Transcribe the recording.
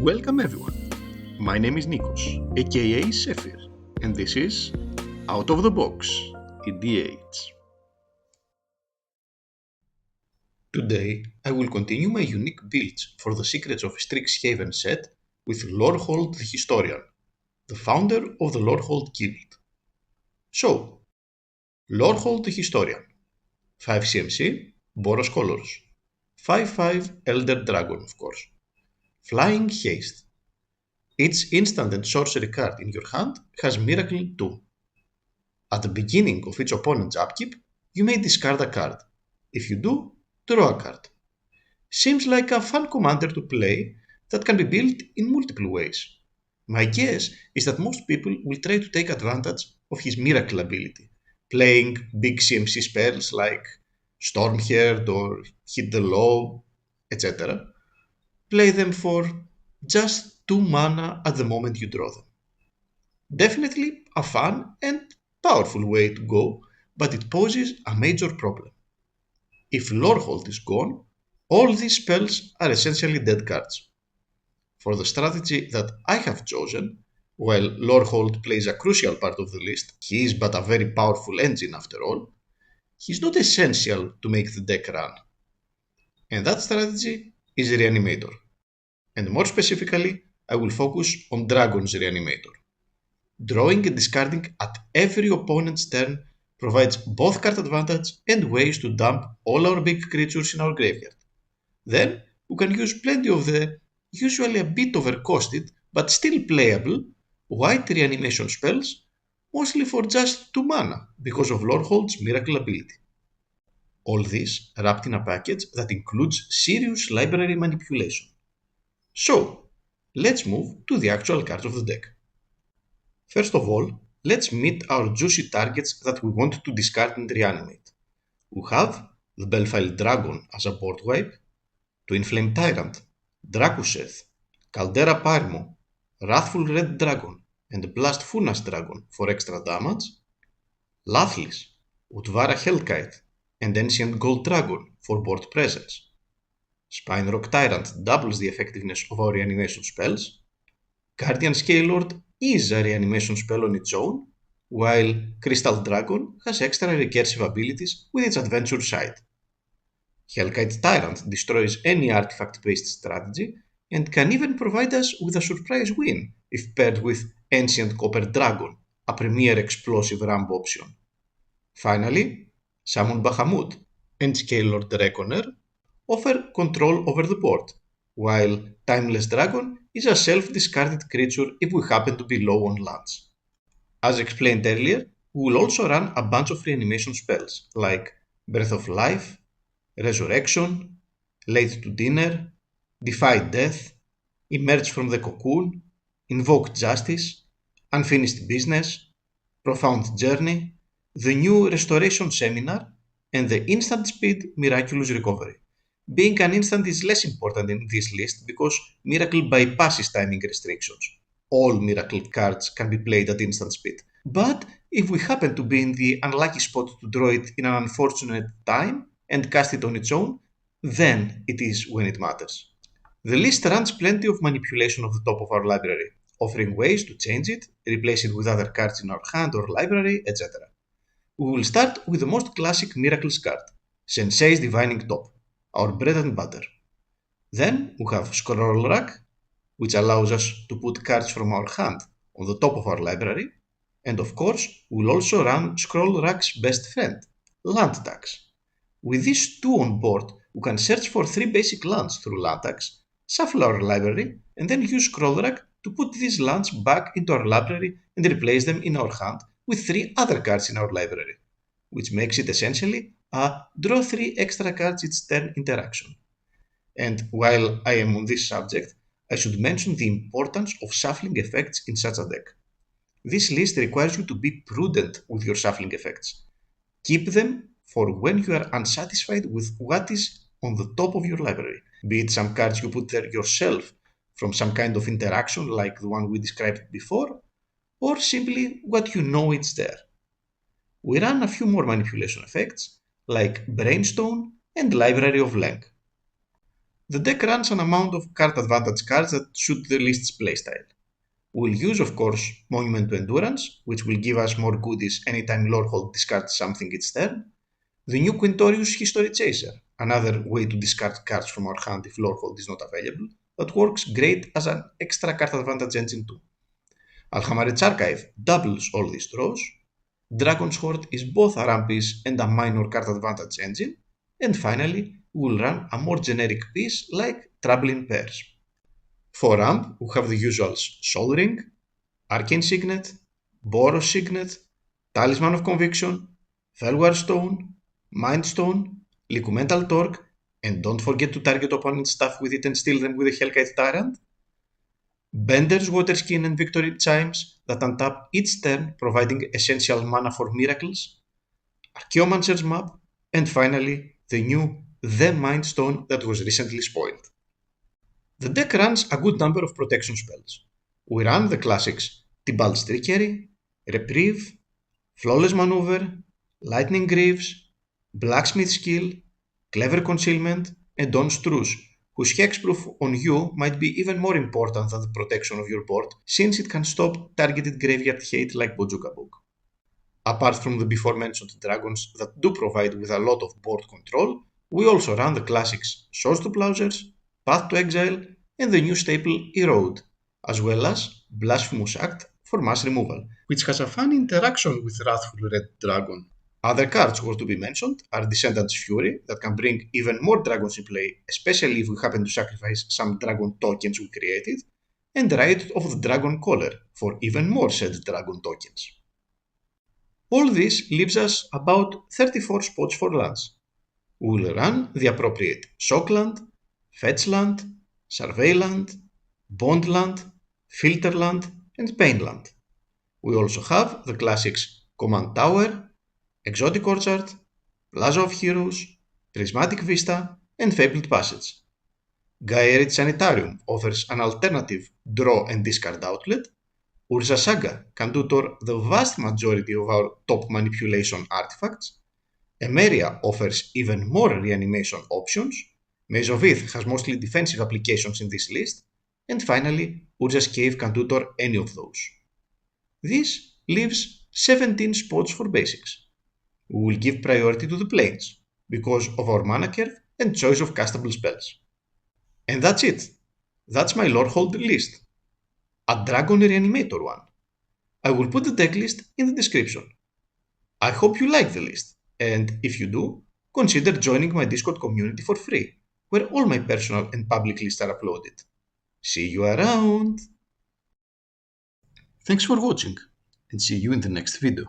Welcome everyone. My name is Nikos, aka Sephir, and this is Out of the Box, EDH. Today, I will continue my unique builds for the Secrets of Strixhaven set with Lorehold the Historian, the founder of the Lorehold Guild. So, Lorehold the Historian, 5 CMC, Boros Colors, 5/5 Elder Dragon of course, Flying Haste. Each instant and sorcery card in your hand has Miracle 2. At the beginning of each opponent's upkeep, you may discard a card. If you do, draw a card. Seems like a fun commander to play that can be built in multiple ways. My guess is that most people will try to take advantage of his Miracle ability, playing big CMC spells like Stormheart or Hit the Low, etc. Play them for just 2 mana at the moment you draw them. Definitely a fun and powerful way to go, but it poses a major problem. If Lorehold is gone, all these spells are essentially dead cards. For the strategy that I have chosen, while Lorehold plays a crucial part of the list, he is but a very powerful engine after all, he's not essential to make the deck run. And that strategy is Reanimator. And more specifically, I will focus on Dragon's Reanimator. Drawing and discarding at every opponent's turn provides both card advantage and ways to dump all our big creatures in our graveyard. Then we can use plenty of the usually a bit overcosted but still playable white reanimation spells, mostly for just 2 mana because of Lorehold's miracle ability. All this wrapped in a package that includes serious library manipulation. So, let's move to the actual cards of the deck. First of all, let's meet our juicy targets that we want to discard and reanimate. We have the Belfile Dragon as a board wipe, Twin Flame Tyrant, Drakuseth, Caldera Pyrmo, Wrathful Red Dragon, and Blast Funas Dragon for extra damage, Lathlis, Utvara Hellkite, and Ancient Gold Dragon for board presence. Spinerock Tyrant doubles the effectiveness of our reanimation spells, Guardian Scalelord is a reanimation spell on its own, while Crystal Dragon has extra recursive abilities with its adventure side. Hellkite Tyrant destroys any artifact-based strategy and can even provide us with a surprise win if paired with Ancient Copper Dragon, a premier explosive ramp option. Finally, Summon Bahamut and Scalelord Reckoner offer control over the board, while Timeless Dragon is a self-discarded creature if we happen to be low on lands. As explained earlier, we will also run a bunch of reanimation spells like Breath of Life, Resurrection, Late to Dinner, Defy Death, Emerge from the Cocoon, Invoke Justice, Unfinished Business, Profound Journey, the new Restoration Seminar, and the Instant Speed Miraculous Recovery. Being an instant is less important in this list because Miracle bypasses timing restrictions. All Miracle cards can be played at instant speed. But if we happen to be in the unlucky spot to draw it in an unfortunate time and cast it on its own, then it is when it matters. The list runs plenty of manipulation of the top of our library, offering ways to change it, replace it with other cards in our hand or library, etc. We will start with the most classic Miracles card, Sensei's Divining Top, our bread and butter. Then we have Scroll Rack, which allows us to put cards from our hand on the top of our library, and of course we'll also run Scroll Rack's best friend, Land Tax. With these two on board, we can search for 3 basic lands through Land Tax, shuffle our library, and then use Scroll Rack to put these lands back into our library and replace them in our hand with 3 other cards in our library, which makes it essentially a draw 3 extra cards each turn interaction. And while I am on this subject, I should mention the importance of shuffling effects in such a deck. This list requires you to be prudent with your shuffling effects. Keep them for when you are unsatisfied with what is on the top of your library, be it some cards you put there yourself from some kind of interaction like the one we described before, or simply what you know is there. We run a few more manipulation effects, like Brainstone and Library of Leng. The deck runs an amount of card advantage cards that suit the list's playstyle. We'll use, of course, Monument to Endurance, which will give us more goodies anytime Lorehold discards something its turn. The new Quintorius History Chaser, another way to discard cards from our hand if Lorehold is not available, that works great as an extra card advantage engine too. Alhamaret's Archive doubles all these draws. Dragon's Hoard is both a rampage and a minor card advantage engine. And finally, we will run a more generic piece like Trouble in Pairs. For ramp, we have the usuals Soul Ring, Arcane Signet, Boros Signet, Talisman of Conviction, Fellware Stone, Mind Stone, Liquamental Torque, and don't forget to target opponent stuff with it and steal them with a Hellkite Tyrant. Bender's Waterskin and Victory Chimes that untap each turn, providing essential mana for miracles. Archaeomancer's Map, and finally, the new The Mind Stone that was recently spoiled. The deck runs a good number of protection spells. We run the classics Tibalt's Trickery, Reprieve, Flawless Maneuver, Lightning Greaves, Blacksmith Skill, Clever Concealment, and Dawn's Truce, whose hexproof on you might be even more important than the protection of your board, since it can stop targeted graveyard hate like Bojuka Book. Apart from the before mentioned dragons that do provide with a lot of board control, we also run the classics Swords to Plowshares, Path to Exile, and the new staple Erode, as well as Blasphemous Act for mass removal, which has a fun interaction with Wrathful Red Dragon. Other cards worth to be mentioned are Descendant's Fury, that can bring even more dragons in play, especially if we happen to sacrifice some dragon tokens we created, and Rite of the Dragon Caller for even more said dragon tokens. All this leaves us about 34 spots for lands. We will run the appropriate Shockland, Fetchland, Surveyland, Bondland, Filterland, and Painland. We also have the classics Command Tower, Exotic Orchard, Plaza of Heroes, Prismatic Vista, and Fabled Passage. Gaerid Sanitarium offers an alternative draw and discard outlet. Urza Saga can tutor the vast majority of our top manipulation artifacts. Emeria offers even more reanimation options. Maze of Ith has mostly defensive applications in this list. And finally, Urza's Cave can tutor any of those. This leaves 17 spots for basics. We will give priority to the planes, because of our mana curve and choice of castable spells. And that's it. That's my Lorehold list. A Dragon Reanimator one. I will put the deck list in the description. I hope you like the list, and if you do, consider joining my Discord community for free, where all my personal and public lists are uploaded. See you around! Thanks for watching, and see you in the next video.